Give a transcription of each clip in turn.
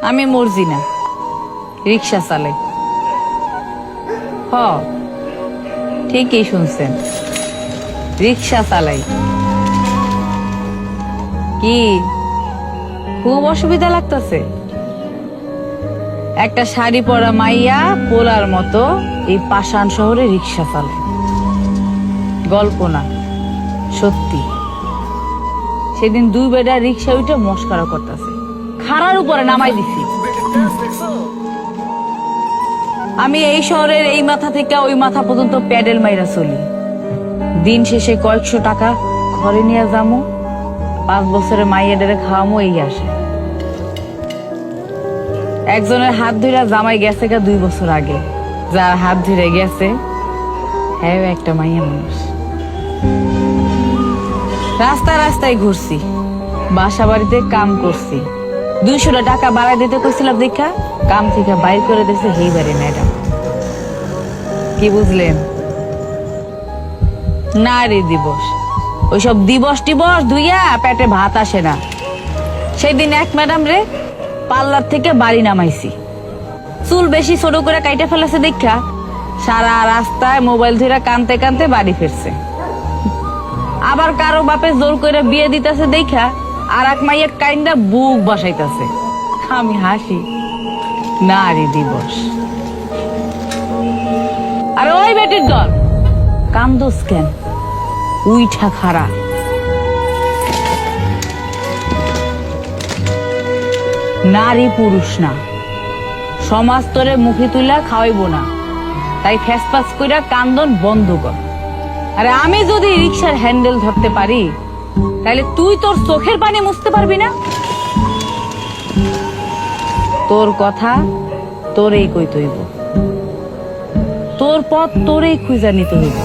আমি মরজি না, রিক্সা চালাই। হ, ঠিকই শুনছেন, রিক্সা চালাই। কি খুব অসুবিধা লাগতেছে? একটা শাড়ি পরা মাইয়া পোলার মতো এই পাষাণ শহরে রিক্সা চালায়। গল্প না, সত্যি। সেদিন দুই বেটা রিক্সা উঠে মস্কারা করতেছে, খাড়ার উপরে নামাই দিছি। আমি এই শহরের এই মাথা থেকে ওই মাথা পর্যন্ত প্যাডেল মাইরা চলি। দিন শেষে কয়েকশো টাকা ঘরে নিয়ে যামো, 5 বছরের মাইয়াডারে খাওয়ামো, এই আসে। একজনের হাত ধরে জামাই গেছে 2 বছর আগে। যার হাত ধরে গেছে হ্যাঁ একটা মাইয়া মানুষ। রাস্তায় রাস্তায় ঘুরছি, বাসা বাড়িতে কাম করছি। 200 টাকা বাড়াই দিতে কইছিলাম দেখা কাম থেকে বাইর করে দিয়েছে হেই বাড়ি ম্যাডাম। কি বুঝলেন? নারী দিবস, ওইসব দিবস টিবস ধুইয়া পেটে ভাত আসে না। সেই দিন এক ম্যাডাম রে পার্লার থেকে বাড়ি নামাইছি। চুল বেশি ছোট করে কাইটে ফেলেছে দেখা সারা রাস্তায় মোবাইল ধরে কানতে কানতে বাড়ি ফিরছে। আবার কারো বাপে জোর করে বিয়ে দিতেছে দেখা আর এক মাইয়ের কাইন্দা বুক বসাইতেছে। আমি হাসি, নারী দিবস। আরে ওই বেটির দল, কান্দোস কেন? উইঠা খাড়া। নারী পুরুষ না, সমাজ তোরে মুখে তুইলা খাওয়াইব না, তাই ফেসপাস কইরা কান্দন বন্ধ কর। আরে আমি যদি রিক্সার হ্যান্ডেল ধরতে পারি তাহলে তুই তোর চোখের পানি মুছতে পারবি না? তোর কথা তোরেই কইতে হইব, তোর পথ তোরেই খুঁজা নিতে হইব।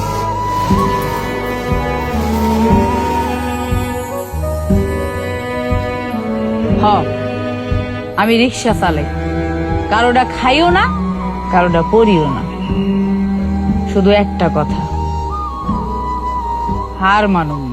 হ, আমি রিক্সা চালাই, কারোটা খাইও না, কারোটা পরিও না। শুধু একটা কথা, হার মানুম না।